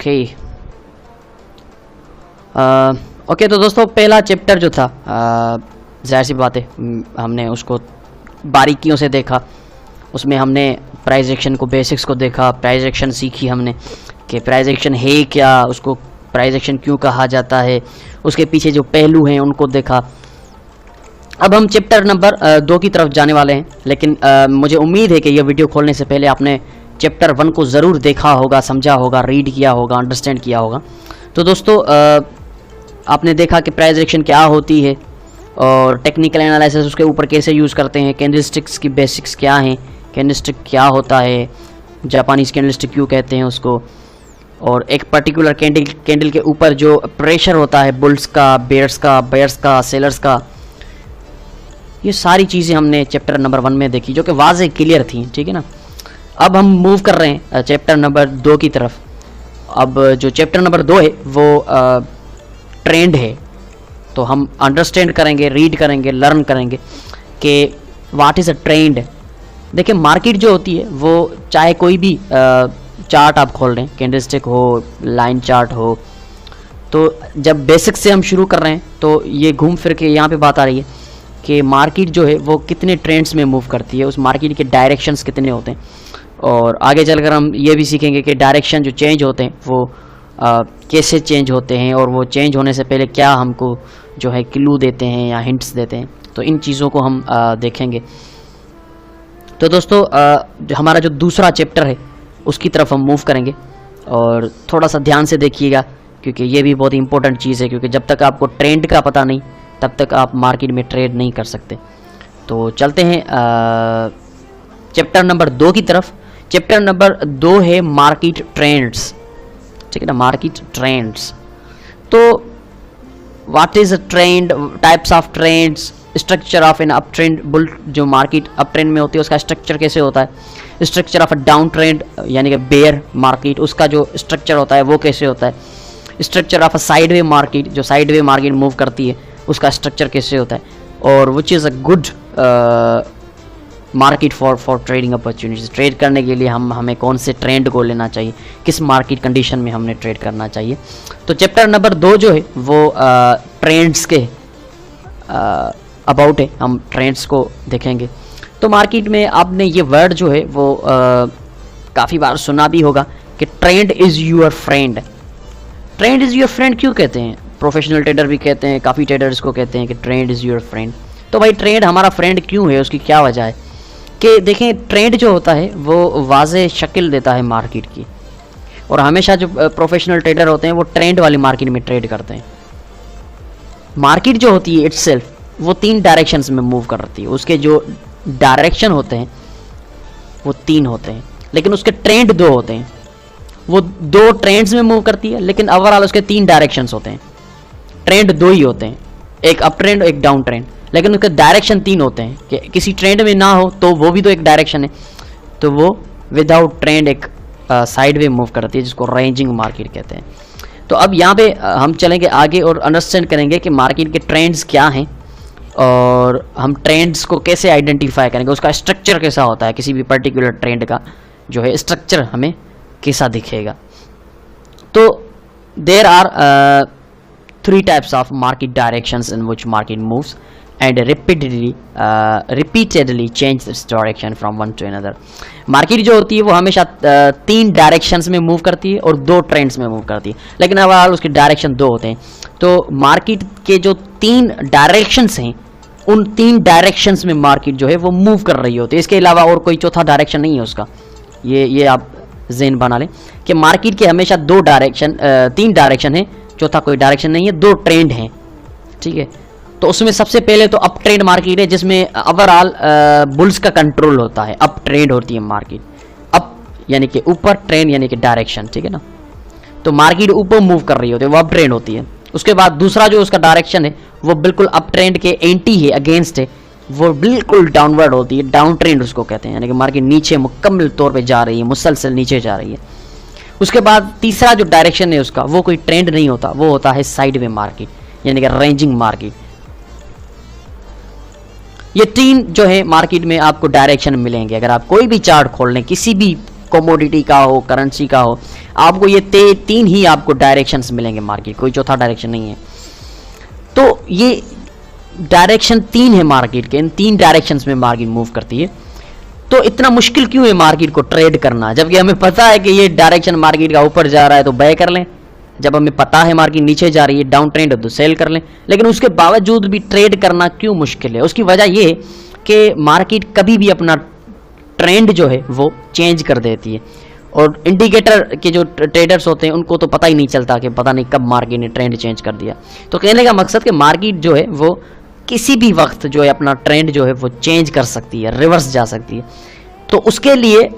Okay okay, तो दोस्तों पहला चैप्टर जो था जाहिर सी बात है हमने उसको बारीकियों से देखा। उसमें हमने प्राइस एक्शन को, बेसिक्स को देखा, प्राइस एक्शन सीखी हमने कि प्राइस एक्शन है क्या, उसको प्राइस एक्शन क्यों कहा जाता है, उसके पीछे जो पहलू हैं उनको देखा। अब हम चैप्टर नंबर 2 की तरफ जाने वाले हैं, लेकिन मुझे उम्मीद है कि यह वीडियो खोलने से पहले आपने चैप्टर 1 को ज़रूर देखा होगा, समझा होगा, रीड किया होगा, अंडरस्टैंड किया होगा। तो दोस्तों आपने देखा कि प्राइस एक्शन क्या होती है और टेक्निकल एनालिसिस उसके ऊपर कैसे यूज़ करते हैं, कैंडलस्टिक्स की बेसिक्स क्या हैं, कैंडलस्टिक क्या होता है, जापानीज़ कैंडलस्टिक क्यों कहते हैं उसको, और एक पर्टिकुलर कैंडल के ऊपर जो प्रेशर होता है बुल्स का, बेयर्स का, बायर्स का, सेलर्स का, ये सारी चीज़ें हमने चैप्टर नंबर 1 में देखी जो कि वाज़े क्लियर थी। ठीक है ना। अब हम मूव कर रहे हैं चैप्टर नंबर 2 की तरफ। अब जो चैप्टर नंबर 2 है वो ट्रेंड है, तो हम अंडरस्टैंड करेंगे, रीड करेंगे, लर्न करेंगे कि व्हाट इज़ अ ट्रेंड। देखिए मार्केट जो होती है वो चाहे कोई भी चार्ट आप खोल रहे हैं, कैंडलस्टिक हो, लाइन चार्ट हो, तो जब बेसिक से हम शुरू कर रहे हैं तो ये घूम फिर के यहाँ पे बात आ रही है कि मार्केट जो है वो कितने ट्रेंड्स में मूव करती है, उस मार्केट के डायरेक्शंस कितने होते हैं, और आगे चलकर हम ये भी सीखेंगे कि डायरेक्शन जो चेंज होते हैं वो कैसे चेंज होते हैं, और वो चेंज होने से पहले क्या हमको जो है क्लू देते हैं या हिंट्स देते हैं। तो इन चीज़ों को हम देखेंगे। तो दोस्तों हमारा जो दूसरा चैप्टर है उसकी तरफ हम मूव करेंगे, और थोड़ा सा ध्यान से देखिएगा क्योंकि ये भी बहुत इंपॉर्टेंट चीज़ है, क्योंकि जब तक आपको ट्रेंड का पता नहीं तब तक आप मार्केट में ट्रेड नहीं कर सकते। तो चलते हैं चैप्टर नंबर 2 की तरफ। चैप्टर नंबर 2 है मार्केट ट्रेंड्स। ठीक है ना, मार्केट ट्रेंड्स। तो what is a trend, types of trends, structure of an up trend, bull जो मार्केट अप ट्रेंड में होती है उसका स्ट्रक्चर कैसे होता है, structure of a down trend यानी कि बेयर मार्केट, उसका जो स्ट्रक्चर होता है वो कैसे होता है, structure of a sideway market, जो साइडवे मार्केट मूव करती है उसका स्ट्रक्चर कैसे होता है, और which is a good market for trading opportunities. Trade करने के लिए हमें कौन से ट्रेंड को लेना चाहिए, किस मार्केट कंडीशन में हमने ट्रेड करना चाहिए। तो चैप्टर नंबर 2 जो है वो ट्रेंड्स के अबाउट है, हम ट्रेंड्स को देखेंगे। तो मार्केट में आपने ये वर्ड जो है वो काफ़ी बार सुना भी होगा कि trend is your friend. Trend is your friend क्यों कहते हैं? प्रोफेशनल ट्रेडर भी कहते हैं, काफ़ी ट्रेडर्स को कहते हैं कि ट्रेंड इज़ योर फ्रेंड। तो भाई ट्रेंड हमारा फ्रेंड क्यों है, उसकी क्या वजह है? कि देखें ट्रेंड जो होता है वो वाज़े शक्ल देता है मार्केट की, और हमेशा जो प्रोफेशनल ट्रेडर होते हैं वो ट्रेंड वाली मार्केट में ट्रेड करते हैं। मार्केट जो होती है इटसेल्फ वो 3 डायरेक्शंस में मूव करती है, उसके जो डायरेक्शन होते हैं वो 3 होते हैं, लेकिन उसके ट्रेंड 2 होते हैं। वो 2 ट्रेंड्स में मूव करती है, लेकिन ओवरऑल उसके 3 डायरेक्शंस होते हैं। ट्रेंड 2 ही होते हैं, एक अप ट्रेंड एक डाउन ट्रेंड, लेकिन उसके डायरेक्शन 3 होते हैं कि किसी ट्रेंड में ना हो तो वो भी तो एक डायरेक्शन है, तो वो विदाउट ट्रेंड एक साइड वे मूव करती है जिसको रेंजिंग मार्केट कहते हैं। तो अब यहाँ पे हम चलेंगे आगे और अंडरस्टैंड करेंगे कि मार्केट के ट्रेंड्स क्या हैं और हम ट्रेंड्स को कैसे आइडेंटिफाई करेंगे, उसका स्ट्रक्चर कैसा होता है, किसी भी पर्टिकुलर ट्रेंड का जो है स्ट्रक्चर हमें कैसा दिखेगा। तो there are 3 types of market directions in which market moves and repeatedly change its direction from one to another। Market जो होती है वो हमेशा 3 डायरेक्शंस में मूव करती है और 2 ट्रेंड्स में मूव करती है, लेकिन ओवरऑल उसके डायरेक्शन 2 होते हैं। तो मार्केट के जो 3 डायरेक्शंस हैं उन 3 डायरेक्शंस में मार्केट जो है वो मूव कर रही होती है, इसके अलावा और कोई चौथा डायरेक्शन नहीं है उसका। ये आप ज़हन बना लें कि मार्केट के हमेशा 3 डायरेक्शन है, चौथा कोई डायरेक्शन नहीं है, 2 ट्रेंड हैं। ठीक है, तो उसमें सबसे पहले तो अप ट्रेंड मार्केट है जिसमें ओवरऑल बुल्स का कंट्रोल होता है। अप ट्रेंड होती है मार्केट, अप यानी कि ऊपर, ट्रेंड यानी कि डायरेक्शन। ठीक है ना, तो मार्केट ऊपर मूव कर रही होती है, वो अप ट्रेंड होती है। उसके बाद दूसरा जो उसका डायरेक्शन है वो बिल्कुल अप ट्रेंड के एंटी है, अगेंस्ट है, वो बिल्कुल डाउनवर्ड होती है, डाउन ट्रेंड उसको कहते हैं, यानी कि मार्केट नीचे मुकम्मल तौर पर जा रही है, मुसलसल नीचे जा रही है। उसके बाद तीसरा जो डायरेक्शन है उसका वो कोई ट्रेंड नहीं होता, वो होता है साइड वे मार्केट यानी कि रेंजिंग मार्केट। ये 3 जो है मार्केट में आपको डायरेक्शन मिलेंगे। अगर आप कोई भी चार्ट खोल लें, किसी भी कमोडिटी का हो, करेंसी का हो, आपको ये तीन ही आपको डायरेक्शंस मिलेंगे मार्केट, कोई चौथा डायरेक्शन नहीं है। तो ये डायरेक्शन 3 है मार्केट के, इन 3 डायरेक्शंस में मार्केट मूव करती है। तो इतना मुश्किल क्यों है मार्केट को ट्रेड करना, जबकि हमें पता है कि ये डायरेक्शन मार्केट का ऊपर जा रहा है तो बाय कर लें, जब हमें पता है मार्केट नीचे जा रही है डाउन ट्रेंड है तो सेल कर लें। लेकिन उसके बावजूद भी ट्रेड करना क्यों मुश्किल है? उसकी वजह ये कि मार्केट कभी भी अपना ट्रेंड जो है वो चेंज कर देती है, और इंडिकेटर के जो ट्रेडर्स होते हैं उनको तो पता ही नहीं चलता कि पता नहीं कब मार्केट ने ट्रेंड चेंज कर दिया। तो कहने का मकसद कि मार्केट जो है वो किसी भी वक्त जो है अपना ट्रेंड जो है वो चेंज कर सकती है, रिवर्स जा सकती है। तो उसके लिए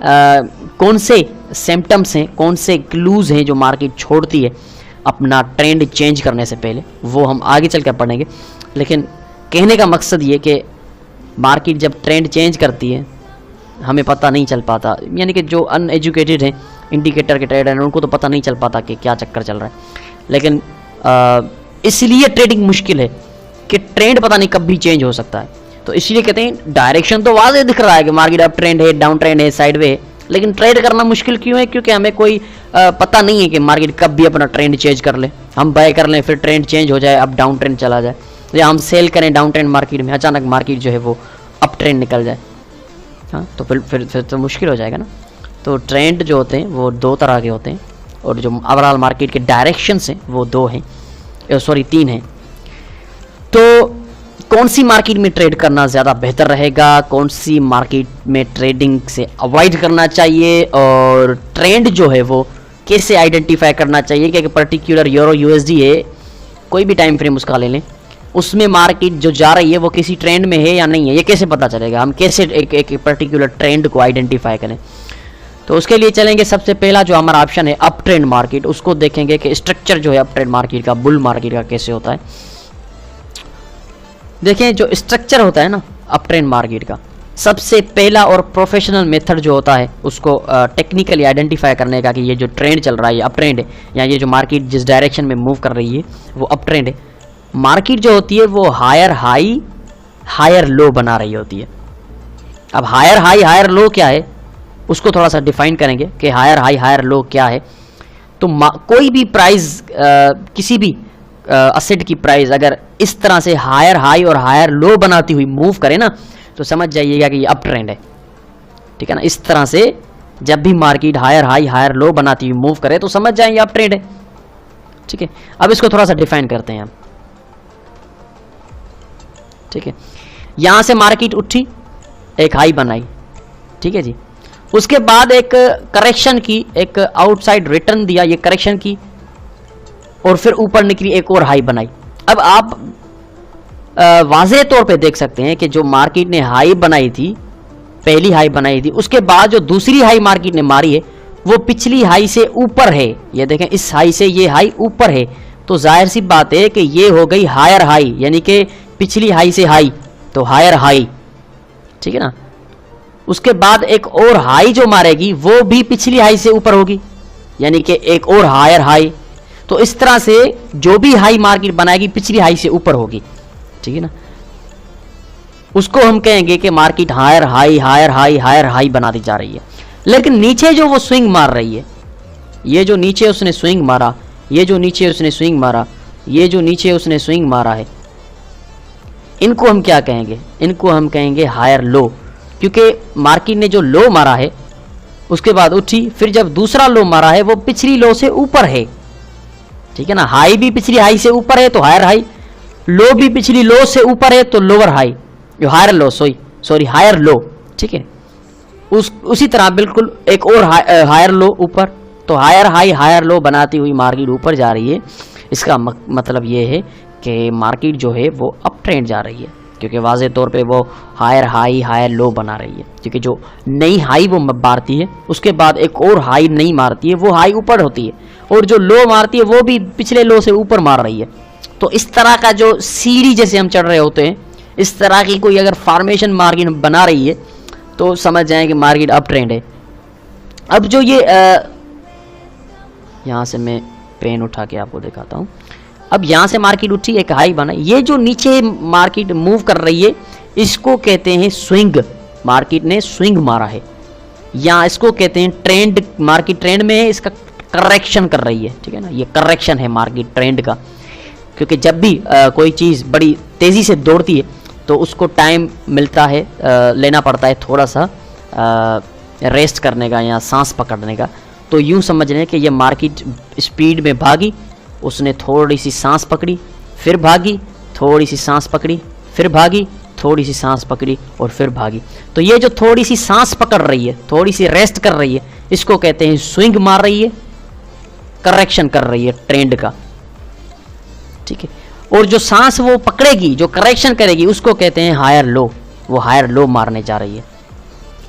कौन से सिम्टम्स हैं, कौन से क्लूज हैं जो मार्केट छोड़ती है अपना ट्रेंड चेंज करने से पहले, वो हम आगे चल कर पढ़ेंगे। लेकिन कहने का मकसद ये कि मार्केट जब ट्रेंड चेंज करती है हमें पता नहीं चल पाता, यानी कि जो अनएजुकेटेड हैं इंडिकेटर के ट्रेडर हैं उनको तो पता नहीं चल पाता कि क्या चक्कर चल रहा है। लेकिन इसलिए ट्रेडिंग मुश्किल है कि ट्रेंड पता नहीं कब भी चेंज हो सकता है। तो इसलिए कहते हैं डायरेक्शन तो वाज़ेह दिख रहा है कि मार्केट अप ट्रेंड है, डाउन ट्रेंड है, साइडवे है, लेकिन ट्रेड करना मुश्किल क्यों है? क्योंकि हमें कोई पता नहीं है कि मार्केट कब भी अपना ट्रेंड चेंज कर ले, हम बाय कर लें फिर ट्रेंड चेंज हो जाए, अब डाउन ट्रेंड चला जाए, या हम सेल करें डाउन ट्रेंड मार्केट में, अचानक मार्केट जो है वो अप ट्रेंड निकल जाए। हाँ, तो फिर तो मुश्किल हो जाएगा ना। तो ट्रेंड जो होते हैं वो 2 तरह के होते हैं, और जो ओवरऑल मार्केट के डायरेक्शंस हैं वो 2 हैं, 3 हैं। तो कौन सी मार्केट में ट्रेड करना ज़्यादा बेहतर रहेगा, कौन सी मार्केट में ट्रेडिंग से अवॉइड करना चाहिए, और ट्रेंड जो है वो कैसे आइडेंटिफाई करना चाहिए कि एक पर्टिकुलर यूरो यूएसडी है, कोई भी टाइम फ्रेम उसका ले लें, उसमें मार्केट जो जा रही है वो किसी ट्रेंड में है या नहीं है, ये कैसे पता चलेगा? हम कैसे एक पर्टिकुलर ट्रेंड को आइडेंटिफाई करें? तो उसके लिए चलेंगे, सबसे पहला जो हमारा ऑप्शन है अप ट्रेंड मार्केट, उसको देखेंगे कि स्ट्रक्चर जो है अप ट्रेंड मार्केट का, बुल मार्केट का कैसे होता है। देखें, जो स्ट्रक्चर होता है ना अप ट्रेंड मार्केट का, सबसे पहला और प्रोफेशनल मेथड जो होता है उसको टेक्निकली आइडेंटिफाई करने का कि ये जो ट्रेंड चल रहा है ये अप ट्रेंड है, या ये जो मार्केट जिस डायरेक्शन में मूव कर रही है वो अप ट्रेंड है। मार्केट जो होती है वो हायर हाई हायर लो बना रही होती है। अब हायर हाई हायर लो क्या है उसको थोड़ा सा डिफाइन करेंगे कि हायर हाई हायर लो क्या है। तो कोई भी प्राइस, किसी भी असेट की प्राइस अगर इस तरह से हायर हाई और हायर लो बनाती हुई मूव करे ना, तो समझ जाइएगा कि ये अप ट्रेंड है। ठीक है ना, इस तरह से जब भी market higher high higher low बनाती हुई मूव करे तो समझ जाएंगे अप ट्रेंड है। ठीक है, अब इसको थोड़ा सा डिफाइन करते हैं हम। ठीक है, यहां से मार्केट उठी, एक हाई बनाई, ठीक है जी, उसके बाद एक करेक्शन की, एक आउटसाइड रिटर्न दिया, ये करेक्शन की, और फिर ऊपर निकली एक और हाई बनाई। अब आप वाज़ेह तौर पे देख सकते हैं कि जो मार्केट ने हाई बनाई थी, पहली हाई बनाई थी, उसके बाद जो दूसरी हाई मार्केट ने मारी है वो पिछली हाई से ऊपर है। ये देखें, इस हाई से ये हाई ऊपर है, तो जाहिर सी बात है कि ये हो गई हायर हाई, यानी कि पिछली हाई से हाई, तो हायर हाई। ठीक है ना, उसके बाद एक और हाई जो मारेगी वो भी पिछली हाई से ऊपर होगी, यानी कि एक और हायर हाई। तो इस तरह से जो भी हाई मार्केट बनाएगी पिछली हाई से ऊपर होगी। ठीक है ना, उसको हम कहेंगे कि market higher high higher high higher high बनाती जा रही है। लेकिन नीचे जो वो स्विंग मार रही है, ये जो नीचे उसने स्विंग मारा, ये जो नीचे उसने स्विंग मारा, ये जो नीचे उसने स्विंग मारा है, इनको हम क्या कहेंगे? इनको हम कहेंगे हायर लो, क्योंकि मार्केट ने जो लो मारा है उसके बाद उठी, फिर जब दूसरा लो मारा है वो पिछली लो से ऊपर है। ठीक है ना, हाई भी पिछली हाई से ऊपर है तो हायर हाई, लो भी पिछली लो से ऊपर है तो लोअर हाई, जो higher low, sorry higher low. ठीक है, उसी तरह बिल्कुल एक और हायर लो ऊपर, तो हायर हाई हायर लो बनाती हुई मार्केट ऊपर जा रही है। इसका मतलब ये है कि मार्केट जो है वो अप ट्रेंड जा रही है, क्योंकि वाज़ेह तौर पे वो हायर हाई हायर लो बना रही है। क्योंकि जो नई हाई वो मारती है उसके बाद एक और हाई नहीं मारती है, वो हाई ऊपर होती है, और जो लो मारती है वो भी पिछले लो से ऊपर मार रही है। तो इस तरह का जो सीढ़ी जैसे हम चढ़ रहे होते हैं, इस तरह की कोई अगर फॉर्मेशन मार्केट बना रही है तो समझ जाएं कि मार्केट अप ट्रेंड है। अब जो ये यहाँ से मैं पेन उठा के आपको दिखाता हूँ। अब यहाँ से मार्केट उठी, एक हाई बना, ये जो नीचे मार्केट मूव कर रही है इसको कहते हैं स्विंग। मार्केट ने स्विंग मारा है, या इसको कहते हैं ट्रेंड, मार्केट ट्रेंड में है, इसका करेक्शन कर रही है, ठीक है ना, ये करेक्शन है मार्केट ट्रेंड का। क्योंकि जब भी कोई चीज़ बड़ी तेज़ी से दौड़ती है तो उसको टाइम मिलता है, लेना पड़ता है थोड़ा सा रेस्ट करने का या सांस पकड़ने का। तो यूँ समझ लें कि ये मार्केट स्पीड में भागी, उसने थोड़ी सी सांस पकड़ी, फिर भागी, थोड़ी सी सांस पकड़ी, फिर भागी, थोड़ी सी सांस पकड़ी और फिर भागी। तो ये जो थोड़ी सी सांस पकड़ रही है, थोड़ी सी रेस्ट कर रही है, इसको कहते हैं स्विंग मार रही है, करेक्शन कर रही है ट्रेंड का, ठीक है। और जो सांस वो पकड़ेगी, जो करेक्शन करेगी, उसको कहते हैं हायर लो, वो हायर लो मारने जा रही है।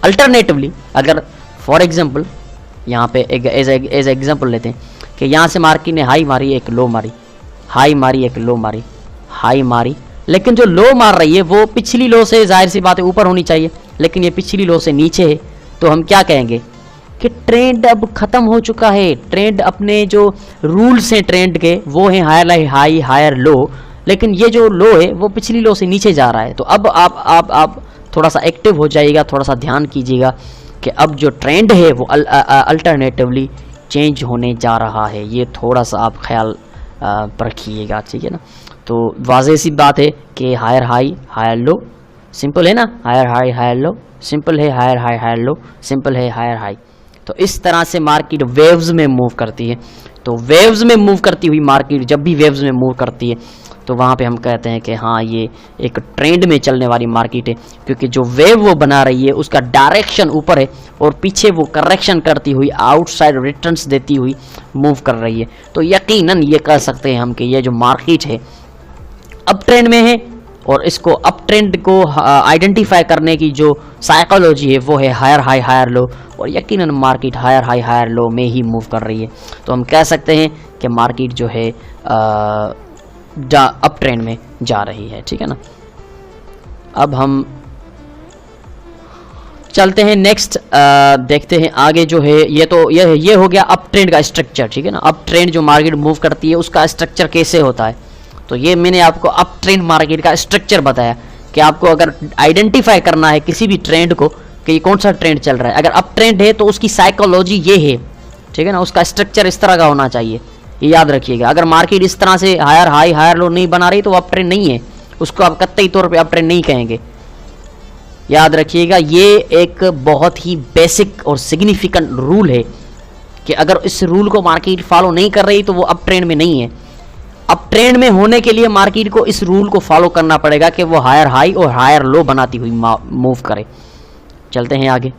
अल्टरनेटिवली अगर फॉर एग्जांपल यहाँ पे एज एग्जांपल लेते हैं कि यहाँ से मार्केट ने हाई मारी, एक लो मारी, हाई मारी, एक लो मारी, हाई मारी, लेकिन जो लो मार रही है वो पिछली लो से जाहिर सी बात है ऊपर होनी चाहिए, लेकिन ये पिछली लो से नीचे है। तो हम क्या कहेंगे कि ट्रेंड अब खत्म हो चुका है, ट्रेंड अपने जो रूल्स हैं ट्रेंड के वो हैं हायर हाई हायर लो, लेकिन ये जो लो है वो पिछली लो से नीचे जा रहा है। तो अब आप थोड़ा सा एक्टिव हो जाइएगा, थोड़ा सा ध्यान कीजिएगा कि अब जो ट्रेंड है वो अल्टरनेटिवली चेंज होने जा रहा है। ये थोड़ा सा आप ख्याल रखिएगा, ठीक है ना। तो वाज़ेह सी बात है कि higher high higher low, simple है ना, higher high higher low, simple है, higher high higher low, simple है, हायर हाई। तो इस तरह से मार्केट वेव्स में मूव करती है। तो वेव्स में मूव करती हुई मार्केट जब भी वेव्स में मूव करती है तो वहाँ पे हम कहते हैं कि हाँ ये एक ट्रेंड में चलने वाली मार्केट है, क्योंकि जो वेव वो बना रही है उसका डायरेक्शन ऊपर है और पीछे वो करेक्शन करती हुई आउटसाइड रिटर्न्स देती हुई मूव कर रही है। तो यकीनन ये कह सकते हैं हम कि ये जो मार्केट है अप ट्रेंड में है, और इसको अप ट्रेंड को आइडेंटिफाई करने की जो साइकोलॉजी है वो है हायर हाई हायर लो, और यकीनन market higher high higher low में ही मूव कर रही है। तो हम कह सकते हैं कि मार्केट जो है अप ट्रेंड में जा रही है, ठीक है ना। अब हम चलते हैं नेक्स्ट, देखते हैं आगे जो है ये हो गया अप ट्रेंड का स्ट्रक्चर, ठीक है ना। अप ट्रेंड जो मार्केट मूव करती है उसका स्ट्रक्चर कैसे होता है, तो ये मैंने आपको अप ट्रेंड मार्केट का स्ट्रक्चर बताया कि आपको अगर आइडेंटिफाई करना है किसी भी ट्रेंड को कि ये कौन सा ट्रेंड चल रहा है, अगर अप ट्रेंड है तो उसकी साइकोलॉजी ये है, ठीक है ना, उसका स्ट्रक्चर इस तरह का होना चाहिए, ये याद रखिएगा। अगर मार्केट इस तरह से हायर हाई हायर लो नहीं बना रही तो अप ट्रेंड नहीं है, उसको आप कतई तौर पे अप ट्रेंड नहीं कहेंगे, याद रखिएगा। ये एक बहुत ही बेसिक और सिग्निफिकेंट रूल है कि अगर इस रूल को मार्केट फॉलो नहीं कर रही तो वो अप ट्रेंड में नहीं है। अप ट्रेंड में होने के लिए मार्केट को इस रूल को फॉलो करना पड़ेगा कि वो हायर हाई और हायर लो बनाती हुई मूव करे। चलते हैं आगे,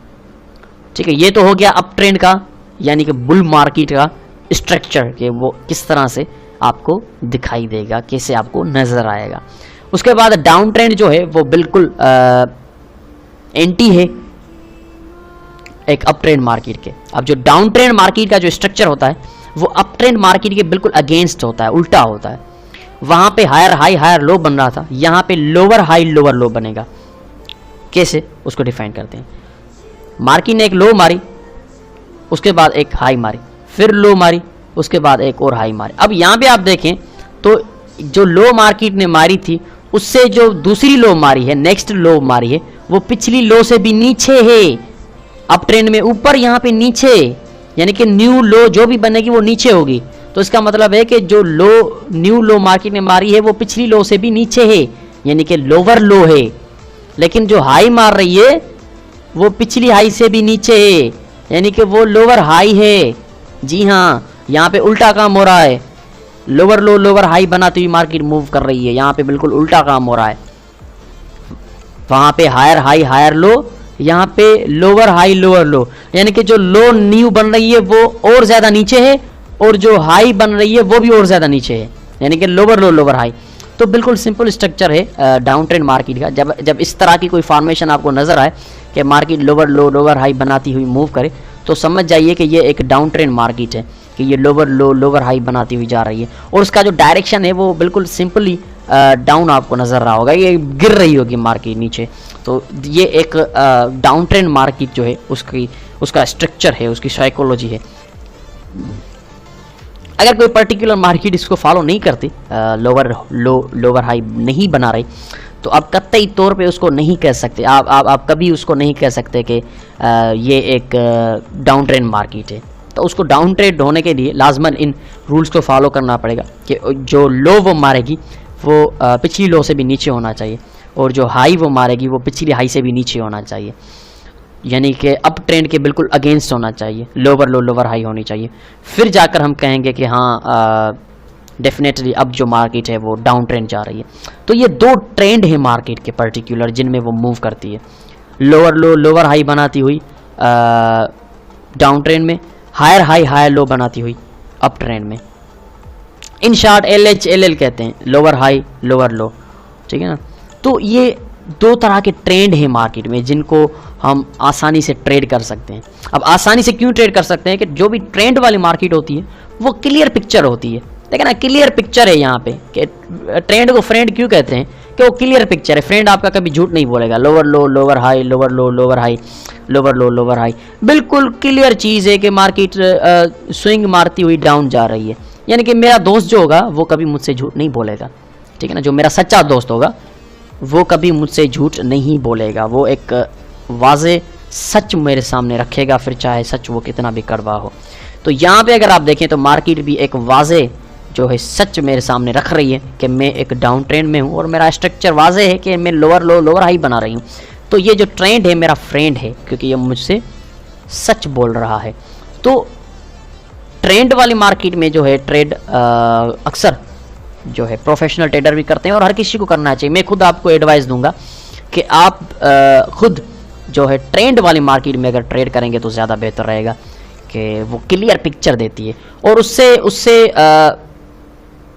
ठीक है। ये तो हो गया अप ट्रेंड का यानी कि बुल मार्केट का स्ट्रक्चर कि वो किस तरह से आपको दिखाई देगा, कैसे आपको नजर आएगा। उसके बाद डाउन ट्रेंड जो है वो बिल्कुल एंटी है एक अप ट्रेंड मार्केट के। अब जो डाउन ट्रेंड मार्केट का जो स्ट्रक्चर होता है वो अप ट्रेंड मार्केट के बिल्कुल अगेंस्ट होता है, उल्टा होता है। वहां पे हायर हाई हायर लो बन रहा था, यहाँ पे लोअर हाई लोअर लो बनेगा। कैसे, उसको डिफाइन करते हैं। मार्केट ने एक लो मारी, उसके बाद एक हाई मारी, फिर लो मारी, उसके बाद एक और हाई मारी। अब यहाँ पे आप देखें तो जो लो मार्केट ने मारी थी उससे जो दूसरी लो मारी है, नेक्स्ट लो मारी है, वो पिछली लो से भी नीचे है। अप ट्रेंड में ऊपर, यहाँ पे नीचे, यानी कि न्यू लो जो भी बनेगी वो नीचे होगी। तो इसका मतलब है कि जो लो न्यू लो मार्केट ने मारी है वो पिछली लो से भी नीचे है, यानी कि लोअर लो है। लेकिन जो हाई मार रही है वो पिछली हाई से भी नीचे है, यानी कि वो लोअर हाई है। जी हाँ, यहाँ पे उल्टा काम हो रहा है, लोअर लो लोअर हाई बनाती हुई मार्केट मूव कर रही है। यहाँ पे बिल्कुल उल्टा काम हो रहा है। वहां पे हायर हाई हायर लो, यहाँ पे लोअर हाई लोअर लो, यानी कि जो लो न्यू बन रही है वो और ज्यादा नीचे है और जो हाई बन रही है वो भी और ज्यादा नीचे है, यानी कि लोअर लो लोअर हाई। तो बिल्कुल सिंपल स्ट्रक्चर है डाउन ट्रेंड मार्केट का। जब इस तरह की कोई फॉर्मेशन आपको नजर आए कि मार्केट लोअर लो लोअर हाई बनाती हुई मूव करे तो समझ जाइए कि ये एक डाउन ट्रेंड मार्केट है, कि ये लोअर लो लोअर हाई बनाती हुई जा रही है और उसका जो डायरेक्शन है वो बिल्कुल सिंपली डाउन आपको नजर रहा होगा, ये गिर रही होगी मार्केट नीचे। तो ये एक डाउन ट्रेंड मार्केट जो है उसका स्ट्रक्चर है, उसकी साइकोलॉजी है। अगर कोई पर्टिकुलर मार्केट इसको फॉलो नहीं करती, लोअर लो लोअर हाई नहीं बना रही, तो आप कतई तौर पे उसको नहीं कह सकते, आप कभी उसको नहीं कह सकते कि ये एक डाउन ट्रेंड मार्केट है। तो उसको डाउन ट्रेंड होने के लिए लाजमन इन रूल्स को फॉलो करना पड़ेगा कि जो लो वो मारेगी वो पिछली लो से भी नीचे होना चाहिए, और जो हाई वो मारेगी वो पिछली हाई से भी नीचे होना चाहिए, यानी कि अप ट्रेंड के बिल्कुल अगेंस्ट होना चाहिए, लोअर लो लोअर हाई होनी चाहिए। फिर जाकर हम कहेंगे कि हाँ डेफिनेटली अब जो मार्केट है वो डाउन ट्रेंड जा रही है। तो ये दो ट्रेंड है मार्केट के पर्टिकुलर जिनमें वो मूव करती है, लोअर लो लोअर हाई बनाती हुई डाउन ट्रेंड में, हायर हाई हायर लो बनाती हुई अप ट्रेंड में। इन शॉर्ट LHLL कहते हैं, लोअर हाई लोअर लो, ठीक है ना। तो ये दो तरह के ट्रेंड है मार्केट में जिनको हम आसानी से ट्रेड कर सकते हैं। अब आसानी से क्यों ट्रेड कर सकते हैं कि जो भी ट्रेंड वाली मार्केट होती है वो क्लियर पिक्चर होती है, देखिए ना, क्लियर पिक्चर है यहाँ पे कि ट्रेंड को फ्रेंड क्यों कहते हैं कि वो क्लियर पिक्चर है। फ्रेंड आपका कभी झूठ नहीं बोलेगा, लोअर लो लोअर हाई लोअर लो लोअर हाई लोअर लो लोअर हाई, बिल्कुल क्लियर चीज़ है कि मार्केट स्विंग मारती हुई डाउन जा रही है। यानी कि मेरा दोस्त जो होगा वो कभी मुझसे झूठ नहीं बोलेगा, ठीक है ना। जो मेरा सच्चा दोस्त होगा वो कभी मुझसे झूठ नहीं बोलेगा, वो एक वाज़े सच मेरे सामने रखेगा, फिर चाहे सच वो कितना भी कड़वा हो। तो यहाँ पे अगर आप देखें तो मार्केट भी एक वाज़े जो है सच मेरे सामने रख रही है कि मैं एक डाउन ट्रेंड में हूँ और मेरा स्ट्रक्चर वाज़े है कि मैं लोअर लो लोअर हाई बना रही हूँ। तो ये जो ट्रेंड है मेरा फ्रेंड है क्योंकि ये मुझसे सच बोल रहा है। तो ट्रेंड वाली मार्केट में जो है ट्रेड अक्सर जो है प्रोफेशनल ट्रेडर भी करते हैं और हर किसी को करना चाहिए। मैं खुद आपको एडवाइस दूंगा कि आप खुद जो है ट्रेंड वाली मार्केट में अगर ट्रेड करेंगे तो ज़्यादा बेहतर रहेगा कि वो क्लियर पिक्चर देती है। और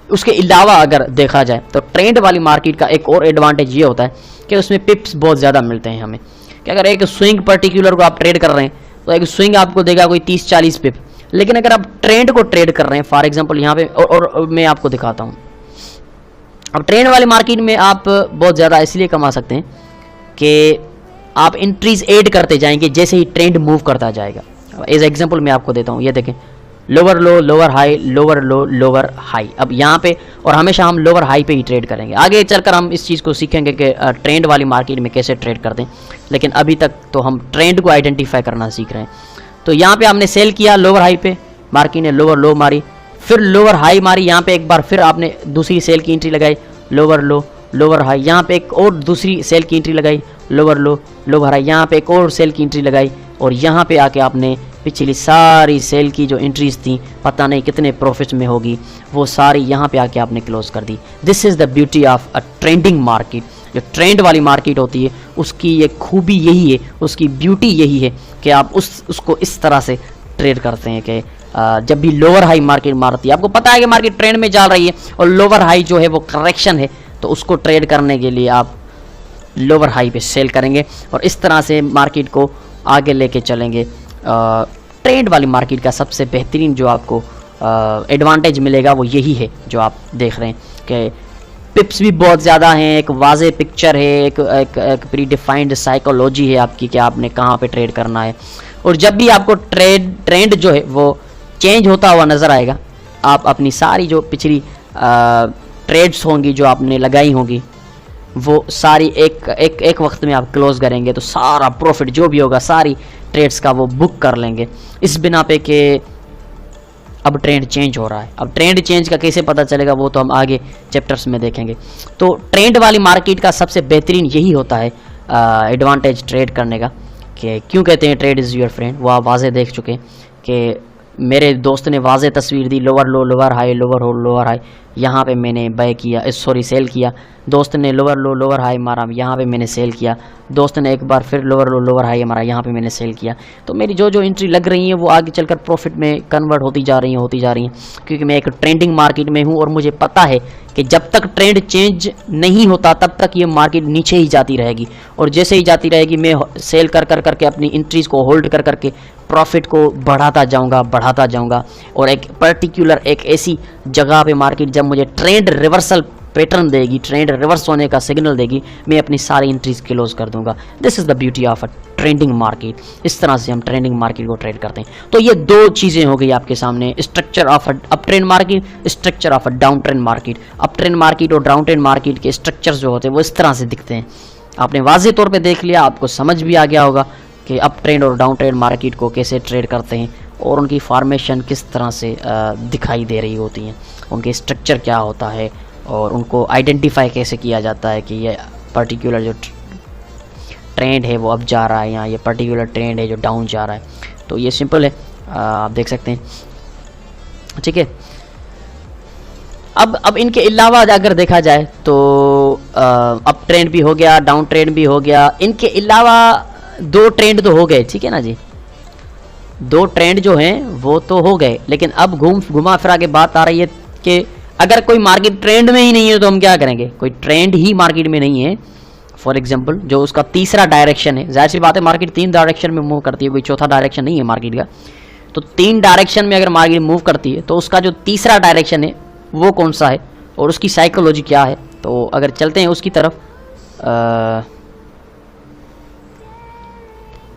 उसके अलावा अगर देखा जाए तो ट्रेंड वाली मार्केट का एक और एडवांटेज ये होता है कि उसमें पिप्स बहुत ज़्यादा मिलते हैं हमें, कि अगर एक स्विंग पर्टिकुलर को आप ट्रेड कर रहे हैं तो एक स्विंग आपको देगा कोई 30-40 पिप, लेकिन अगर आप ट्रेंड को ट्रेड कर रहे हैं फॉर एग्जांपल यहाँ पे और मैं आपको दिखाता हूँ। अब ट्रेंड वाली मार्केट में आप बहुत ज़्यादा इसलिए कमा सकते हैं कि आप एंट्रीज ऐड करते जाएंगे जैसे ही ट्रेंड मूव करता जाएगा। एज एग्जांपल मैं आपको देता हूँ, ये देखें लोअर लो लोअर हाई लोअर लो लोअर हाई। अब यहाँ पे और हमेशा हम लोअर हाई पे ही ट्रेड करेंगे। आगे चलकर हम इस चीज़ को सीखेंगे कि ट्रेंड वाली मार्केट में कैसे ट्रेड करते हैं, लेकिन अभी तक तो हम ट्रेंड को आइडेंटिफाई करना सीख रहे हैं। तो यहाँ पे हमने सेल किया लोअर हाई पे, मार्केट ने लोअर लो मारी, फिर लोअर हाई मारी, यहाँ पे एक बार फिर आपने दूसरी सेल की एंट्री लगाई लोअर लो लोअर हाई, यहाँ पे एक और दूसरी सेल की एंट्री लगाई लोअर लो लोअर हाई, यहाँ पे एक और सेल की एंट्री लगाई और यहाँ पे आके आपने पिछली सारी सेल की जो एंट्रीज थी पता नहीं कितने प्रॉफिट में होगी वो सारी यहाँ पे आके आपने क्लोज कर दी। This is the beauty of a trending market. जो ट्रेंड वाली मार्केट होती है उसकी ये खूबी यही है, उसकी ब्यूटी यही है कि आप उसको इस तरह से ट्रेड करते हैं कि जब भी लोअर हाई मार्केट मारती है, आपको पता है कि मार्केट ट्रेंड में चल रही है और लोअर हाई जो है वो करेक्शन है, तो उसको ट्रेड करने के लिए आप लोअर हाई पे सेल करेंगे और इस तरह से मार्केट को आगे लेके चलेंगे। ट्रेंड वाली मार्केट का सबसे बेहतरीन जो आपको एडवांटेज मिलेगा वो यही है जो आप देख रहे हैं कि पिप्स भी बहुत ज़्यादा हैं, एक वाज़े पिक्चर है, एक प्री डिफाइंड साइकोलॉजी है आपकी कि आपने कहाँ पे ट्रेड करना है। और जब भी आपको ट्रेंड जो है वो चेंज होता हुआ नज़र आएगा, आप अपनी सारी जो पिछली ट्रेड्स होंगी जो आपने लगाई होंगी वो सारी एक वक्त में आप क्लोज करेंगे तो सारा प्रॉफिट जो भी होगा सारी ट्रेड्स का वो बुक कर लेंगे, इस बिना पे कि अब ट्रेंड चेंज हो रहा है। अब ट्रेंड चेंज का कैसे पता चलेगा वो तो हम आगे चैप्टर्स में देखेंगे। तो ट्रेंड वाली मार्केट का सबसे बेहतरीन यही होता है एडवांटेज ट्रेड करने का, कि क्यों कहते हैं ट्रेड इज़ योर फ्रेंड। वो आप वाज़े देख चुके हैं कि मेरे दोस्त ने वाज़े तस्वीर the lower low lower high lower हो लोअर हाई, यहाँ पे मैंने बाय किया सेल किया, दोस्त ने लोअर लो लोअर हाई मारा, यहाँ पे मैंने सेल किया, दोस्त ने एक बार फिर लोअर लो लोअर हाई मारा, यहाँ पे मैंने सेल किया। तो मेरी जो एंट्री लग रही है वो आगे चलकर प्रॉफिट में कन्वर्ट होती जा रही हैं क्योंकि मैं एक ट्रेंडिंग मार्केट में हूँ और मुझे पता है कि जब तक ट्रेंड चेंज नहीं होता तब तक ये मार्केट नीचे ही जाती रहेगी और जैसे ही जाती रहेगी मैं सेल कर करके अपनी एंट्रीज को होल्ड कर करके प्रॉफिट को बढ़ाता जाऊंगा और एक पर्टिकुलर एक ऐसी जगह पे मार्केट जब मुझे ट्रेंड रिवर्सल पैटर्न देगी, ट्रेंड रिवर्स होने का सिग्नल देगी, मैं अपनी सारी एंट्रीज क्लोज कर दूंगा। This is the beauty of a trending market. इस तरह से हम ट्रेंडिंग मार्केट को ट्रेड करते हैं। तो ये दो चीज़ें हो गई आपके सामने, structure of up trend market, structure of a down trend market. Up trend market और डाउन ट्रेंड मार्केट के स्ट्रक्चर जो होते हैं वो इस तरह से दिखते हैं। आपने वाज़ेह तौर पे देख लिया, आपको समझ भी आ गया होगा कि अप ट्रेंड और डाउन ट्रेंड मार्केट को कैसे ट्रेड करते हैं और उनकी फॉर्मेशन किस तरह से दिखाई दे रही होती हैं, उनके स्ट्रक्चर क्या होता है और उनको आइडेंटिफाई कैसे किया जाता है कि ये पर्टिकुलर जो ट्रेंड है वो अब जा रहा है या ये पर्टिकुलर ट्रेंड है जो डाउन जा रहा है। तो ये सिंपल है, आप देख सकते हैं, ठीक है। अब इनके अलावा अगर देखा जाए तो अप ट्रेंड भी हो गया, डाउन ट्रेंड भी हो गया, इनके अलावा दो ट्रेंड तो हो गए, ठीक है ना जी, दो ट्रेंड जो हैं वो तो हो गए। लेकिन अब घुमा फिरा के बात आ रही है कि अगर कोई मार्केट ट्रेंड में ही नहीं है तो हम क्या करेंगे। कोई ट्रेंड ही मार्केट में नहीं है, फॉर एग्जांपल जो उसका तीसरा डायरेक्शन है, जाहिर सी बात है मार्केट 3 डायरेक्शन में मूव करती है, कोई चौथा डायरेक्शन नहीं है मार्केट का। तो 3 डायरेक्शन में अगर मार्केट मूव करती है तो उसका जो तीसरा डायरेक्शन है वो कौन सा है और उसकी साइकोलॉजी क्या है। तो अगर चलते हैं उसकी तरफ,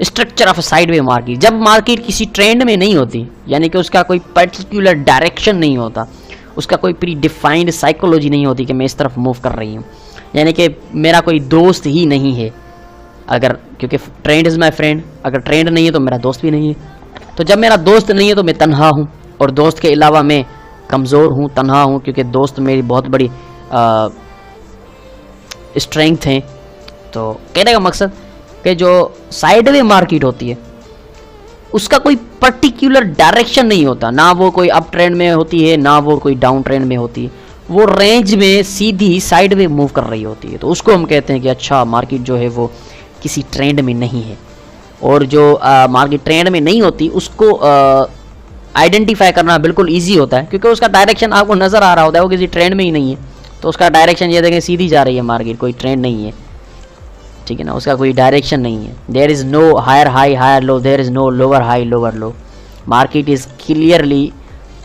स्ट्रक्चर ऑफ साइडवे मार्केट। जब मार्केट किसी ट्रेंड में नहीं होती, यानी कि उसका कोई पर्टिकुलर डायरेक्शन नहीं होता, उसका कोई प्री डिफाइंड साइकोलॉजी नहीं होती कि मैं इस तरफ मूव कर रही हूँ, यानी कि मेरा कोई दोस्त ही नहीं है अगर, क्योंकि ट्रेंड इज़ माई फ्रेंड, अगर ट्रेंड नहीं है तो मेरा दोस्त भी नहीं है। तो जब मेरा दोस्त नहीं है तो मैं तन्हा हूँ और दोस्त के अलावा मैं कमज़ोर हूँ, तन्हा हूँ, क्योंकि दोस्त मेरी बहुत बड़ी स्ट्रेंथ हैं। तो कहने का मकसद कि जो साइडवे मार्केट होती है उसका कोई पर्टिकुलर डायरेक्शन नहीं होता, ना वो कोई अप ट्रेंड में होती है ना वो कोई डाउन ट्रेंड में होती है, वो रेंज में सीधी साइडवे मूव कर रही होती है। तो उसको हम कहते हैं कि अच्छा मार्केट जो है वो किसी ट्रेंड में नहीं है। और जो मार्केट ट्रेंड में नहीं होती उसको आइडेंटिफाई करना बिल्कुल ईजी होता है, क्योंकि उसका डायरेक्शन आपको नज़र आ रहा होता है, वो किसी ट्रेंड में ही नहीं है। तो उसका डायरेक्शन ये देखें सीधी जा रही है मार्केट, कोई ट्रेंड नहीं है, ठीक है ना, उसका कोई डायरेक्शन नहीं है। There is no higher high higher low, there is no lower high lower low. Market is clearly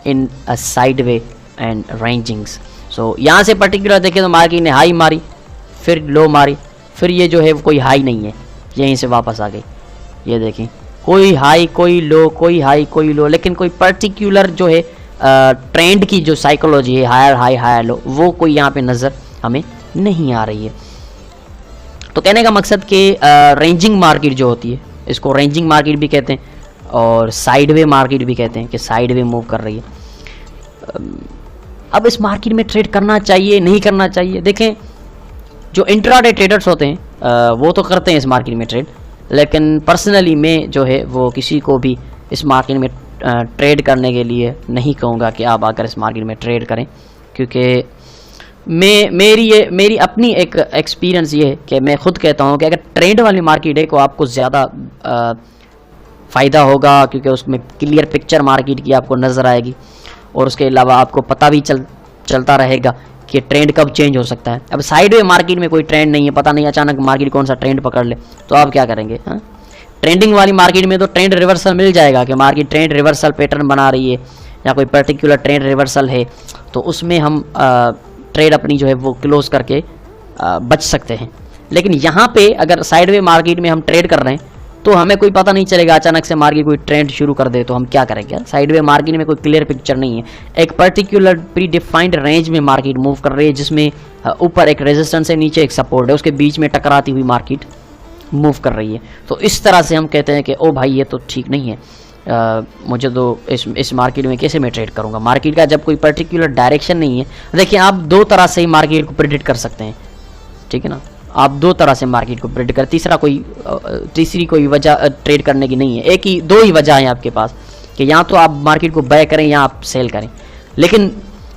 in a side way and rangings. So यहाँ से पर्टिकुलर देखें तो मार्केट ने हाई मारी, फिर लो मारी, फिर ये जो है कोई हाई नहीं है, यहीं से वापस आ गई। ये देखें कोई हाई कोई लो, कोई हाई कोई लो, लेकिन कोई पर्टिकुलर जो है ट्रेंड की जो साइकोलॉजी है, हायर हाई हायर लो, वो कोई यहाँ पे नज़र हमें नहीं आ रही है। तो कहने का मकसद कि रेंजिंग मार्केट जो होती है, इसको रेंजिंग मार्केट भी कहते हैं और साइडवे मार्केट भी कहते हैं कि साइडवे मूव कर रही है। अब इस मार्केट में ट्रेड करना चाहिए नहीं करना चाहिए, देखें जो इंट्राडे ट्रेडर्स होते हैं वो तो करते हैं इस मार्केट में ट्रेड, लेकिन पर्सनली मैं जो है वो किसी को भी इस मार्केट में ट्रेड करने के लिए नहीं कहूँगा कि आप आकर इस मार्केट में ट्रेड करें, क्योंकि मेरी अपनी एक एक्सपीरियंस ये है कि मैं खुद कहता हूँ कि अगर ट्रेंड वाली मार्केट है तो आपको ज़्यादा फ़ायदा होगा, क्योंकि उसमें क्लियर पिक्चर मार्केट की आपको नज़र आएगी और उसके अलावा आपको पता भी चलता रहेगा कि ट्रेंड कब चेंज हो सकता है। अब साइडवे मार्केट में कोई ट्रेंड नहीं है, पता नहीं अचानक मार्केट कौन सा ट्रेंड पकड़ ले तो आप क्या करेंगे। हाँ, ट्रेंडिंग वाली मार्केट में तो ट्रेंड रिवर्सल मिल जाएगा कि मार्केट ट्रेंड रिवर्सल पैटर्न बना रही है या कोई पर्टिकुलर ट्रेंड रिवर्सल है, तो उसमें हम ट्रेड अपनी जो है वो क्लोज करके बच सकते हैं। लेकिन यहाँ पे अगर साइडवे मार्केट में हम ट्रेड कर रहे हैं तो हमें कोई पता नहीं चलेगा, अचानक से मार्केट कोई ट्रेंड शुरू कर दे तो हम क्या करेंगे। साइडवे मार्केट में कोई क्लियर पिक्चर नहीं है, एक पर्टिकुलर प्री डिफाइंड रेंज में मार्केट मूव कर रही है, जिसमें ऊपर एक रेजिस्टेंस है, नीचे एक सपोर्ट है, उसके बीच में टकराती हुई मार्केट मूव कर रही है। तो इस तरह से हम कहते हैं कि ओ भाई ये तो ठीक नहीं है, मुझे तो इस मार्केट में कैसे मैं ट्रेड करूंगा। मार्केट का जब कोई पर्टिकुलर डायरेक्शन नहीं है, देखिए आप दो तरह से ही मार्केट को प्रेडिक्ट कर सकते हैं, ठीक है ना, आप दो तरह से मार्केट को प्रेडिक्ट कर, तीसरी कोई वजह ट्रेड करने की नहीं है, एक ही दो ही वजह है आपके पास कि या तो आप मार्केट को बाय करें या आप सेल करें। लेकिन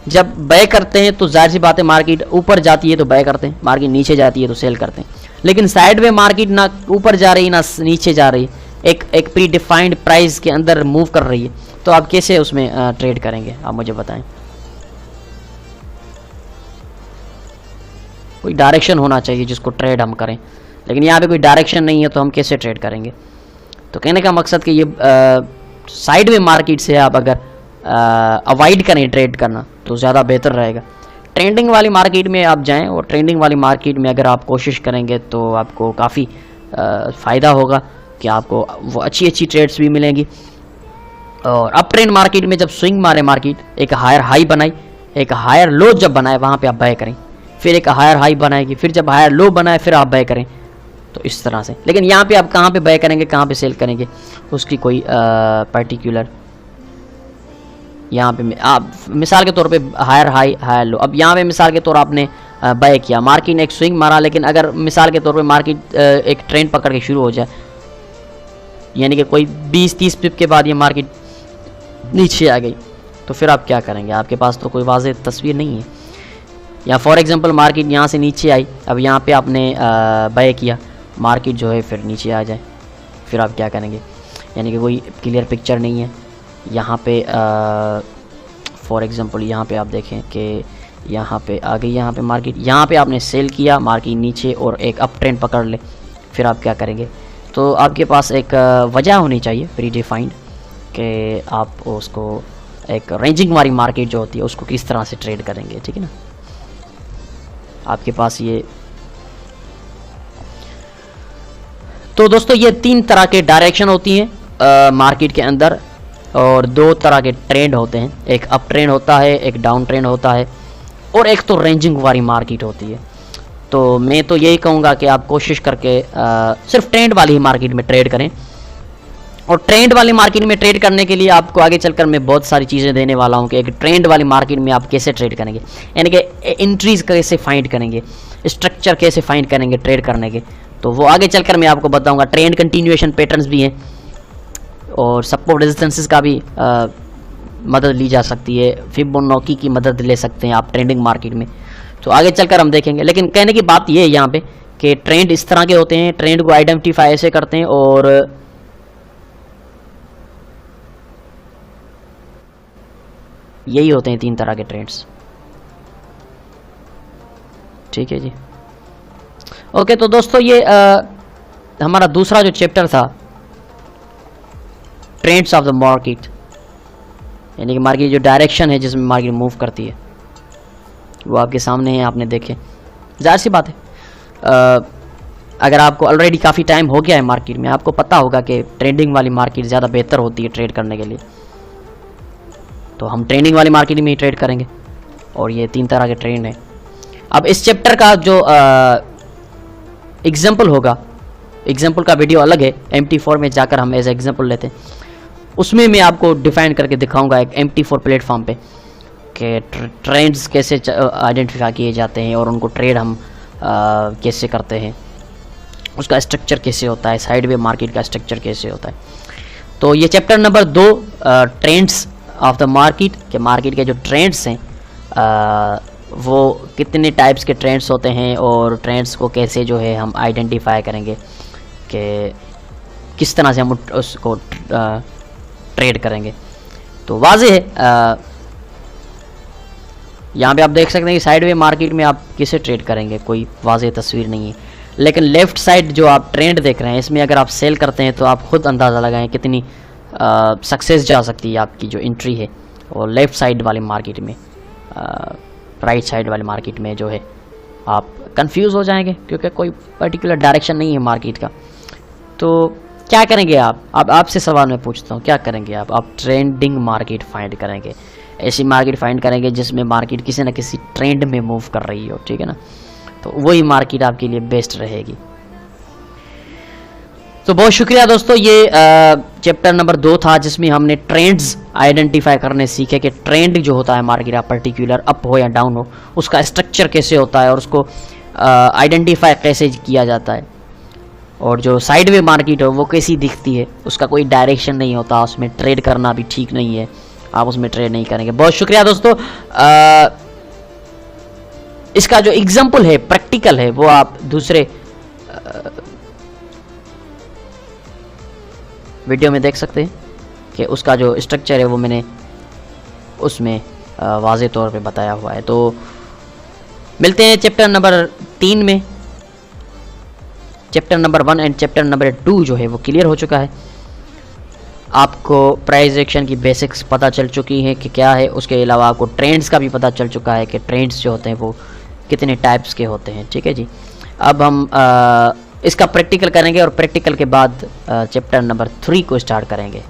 जब बाय करते हैं तो जाहिर सी बात है मार्केट ऊपर जाती है तो बाय करते हैं, मार्केट नीचे जाती है तो सेल करते हैं। लेकिन साइड में मार्केट ना ऊपर जा रही ना नीचे जा रही, एक प्री डिफाइंड प्राइस के अंदर मूव कर रही है, तो आप कैसे उसमें ट्रेड करेंगे, आप मुझे बताएं। कोई डायरेक्शन होना चाहिए जिसको ट्रेड हम करें, लेकिन यहाँ पे कोई डायरेक्शन नहीं है तो हम कैसे ट्रेड करेंगे। तो कहने का मकसद कि ये साइड में मार्केट से आप अगर अवॉइड करें ट्रेड करना तो ज़्यादा बेहतर रहेगा। ट्रेंडिंग वाली मार्केट में आप जाएं और ट्रेंडिंग वाली मार्केट में अगर आप कोशिश करेंगे तो आपको काफ़ी फ़ायदा होगा, कि आपको वो अच्छी अच्छी ट्रेड्स भी मिलेंगी। और अप ट्रेंड मार्केट में जब स्विंग मारे मार्केट, एक हायर हाई बनाई, एक हायर लो जब बनाए वहाँ पे आप बाय करें, फिर एक हायर हाई बनाएगी, फिर जब हायर लो बनाए फिर आप बाय करें, तो इस तरह से। लेकिन यहाँ पे आप कहाँ पे बाय करेंगे, कहाँ पे सेल करेंगे, उसकी कोई पर्टिकुलर यहाँ पे आप मिसाल के तौर पे हायर हाई हायर लो, अब यहाँ पे मिसाल के तौर आपने बाय किया, मार्केट ने एक स्विंग मारा, लेकिन अगर मिसाल के तौर पे मार्केट एक ट्रेंड पकड़ के शुरू हो जाए, यानी कि कोई 20-30 पिप के बाद ये मार्केट नीचे आ गई, तो फिर आप क्या करेंगे, आपके पास तो कोई वाज़ेह तस्वीर नहीं है। या फॉर एग्जांपल मार्केट यहाँ से नीचे आई, अब यहाँ पे आपने बाय किया, मार्केट जो है फिर नीचे आ जाए, फिर आप क्या करेंगे, यानी कि कोई क्लियर पिक्चर नहीं है। यहाँ पे फॉर एग्जांपल यहाँ पे आप देखें कि यहाँ पे आ गई, यहाँ पे मार्केट, यहाँ पे आपने सेल किया, मार्केट नीचे और एक अप ट्रेंड पकड़ ले, फिर आप क्या करेंगे। तो आपके पास एक वजह होनी चाहिए प्री डिफाइंड कि आप उसको एक रेंजिंग वाली मार्केट जो होती है उसको किस तरह से ट्रेड करेंगे, ठीक है ना। आपके पास ये, तो दोस्तों ये 3 तरह के डायरेक्शन होती हैं मार्केट के अंदर, और 2 तरह के ट्रेंड होते हैं, एक अप ट्रेंड होता है, एक डाउन ट्रेंड होता है, और एक तो रेंजिंग वाली मार्केट होती है। तो मैं तो यही कहूँगा कि आप कोशिश करके सिर्फ ट्रेंड वाली ही मार्केट में ट्रेड करें, और ट्रेंड वाली मार्केट में ट्रेड करने के लिए आपको आगे चलकर मैं बहुत सारी चीज़ें देने वाला हूँ कि एक ट्रेंड वाली मार्केट में आप कैसे ट्रेड करेंगे, यानी कि एंट्रीज कैसे फाइंड करेंगे, स्ट्रक्चर कैसे फाइंड करेंगे ट्रेड करने के, तो वो आगे चलकर मैं आपको बताऊँगा। ट्रेंड कंटिन्यूएशन पैटर्न्स भी हैं, और सपोर्ट रेजिस्टेंसेस का भी मदद ली जा सकती है, फिबोनाची की मदद ले सकते हैं आप ट्रेंडिंग मार्केट में, तो आगे चलकर हम देखेंगे। लेकिन कहने की बात ये है यहाँ पे कि ट्रेंड इस तरह के होते हैं, ट्रेंड को आइडेंटिफाई ऐसे करते हैं, और यही होते हैं 3 तरह के ट्रेंड्स, ठीक है जी। ओके, तो दोस्तों ये हमारा दूसरा जो चैप्टर था, ट्रेंड्स ऑफ द मार्केट, यानी कि मार्केट जो डायरेक्शन है जिसमें मार्केट मूव करती है, वो आपके सामने है, आपने देखे। जाहिर सी बात है, अगर आपको ऑलरेडी काफ़ी टाइम हो गया है मार्केट में, आपको पता होगा कि ट्रेडिंग वाली मार्केट ज़्यादा बेहतर होती है ट्रेड करने के लिए, तो हम ट्रेडिंग वाली मार्केट में ही ट्रेड करेंगे, और ये 3 तरह के ट्रेंड हैं। अब इस चैप्टर का जो एग्जाम्पल होगा, एग्जाम्पल का वीडियो अलग है, MT4 में जाकर हम एज एग्जाम्पल लेते हैं, उसमें मैं आपको डिफाइन करके दिखाऊंगा एक MT4 प्लेटफॉर्म पे कि ट्रेंड्स कैसे आइडेंटिफाई किए जाते हैं, और उनको ट्रेड हम कैसे करते हैं, उसका स्ट्रक्चर कैसे होता है, साइडवे मार्केट का स्ट्रक्चर कैसे होता है। तो ये chapter number 2, trends of the market, के मार्केट के जो ट्रेंड्स हैं वो कितने टाइप्स के ट्रेंड्स होते हैं, और ट्रेंड्स को कैसे जो है हम आइडेंटिफाई करेंगे कि किस तरह से हम उसको ट्रेड करेंगे। तो वाज़ेह है, यहाँ पे आप देख सकते हैं कि साइडवे मार्केट में आप किसे ट्रेड करेंगे, कोई वाज़ेह तस्वीर नहीं है। लेकिन लेफ़्ट साइड जो आप ट्रेंड देख रहे हैं, इसमें अगर आप सेल करते हैं तो आप खुद अंदाज़ा लगाएं कितनी सक्सेस जा सकती है आपकी जो एंट्री है। और लेफ़्ट साइड वाली मार्केट में, राइट साइड वाली मार्केट में जो है आप कंफ्यूज हो जाएंगे, क्योंकि कोई पर्टिकुलर डायरेक्शन नहीं है मार्केट का। तो क्या करेंगे आप? अब आपसे सवाल मैं पूछता हूँ, क्या करेंगे आप ट्रेंडिंग मार्केट फाइंड करेंगे, ऐसी मार्केट फाइंड करेंगे जिसमें मार्केट किसी न किसी ट्रेंड में मूव कर रही हो, ठीक है ना। तो वही मार्केट आपके लिए बेस्ट रहेगी। तो बहुत शुक्रिया दोस्तों, ये चैप्टर नंबर 2 था जिसमें हमने ट्रेंड्स आइडेंटिफाई करने सीखे कि ट्रेंड जो होता है मार्केट का पर्टिकुलर अप हो या डाउन हो, उसका स्ट्रक्चर कैसे होता है और उसको आइडेंटिफाई कैसे किया जाता है, और जो साइडवे मार्केट हो वो कैसी दिखती है, उसका कोई डायरेक्शन नहीं होता, उसमें ट्रेड करना भी ठीक नहीं है, आप उसमें ट्रेड नहीं करेंगे। बहुत शुक्रिया दोस्तों। इसका जो एग्जाम्पल है, प्रैक्टिकल है, वो आप दूसरे वीडियो में देख सकते हैं कि उसका जो स्ट्रक्चर है वो मैंने उसमें वाज़े तौर पे बताया हुआ है। तो मिलते हैं चैप्टर नंबर 3 में। Chapter number 1 and chapter number 2 जो है वो क्लियर हो चुका है, आपको प्राइस एक्शन की बेसिक्स पता चल चुकी है कि क्या है, उसके अलावा आपको ट्रेंड्स का भी पता चल चुका है कि ट्रेंड्स जो होते हैं वो कितने टाइप्स के होते हैं, ठीक है जी। अब हम इसका प्रैक्टिकल करेंगे और प्रैक्टिकल के बाद चैप्टर नंबर 3 को स्टार्ट करेंगे।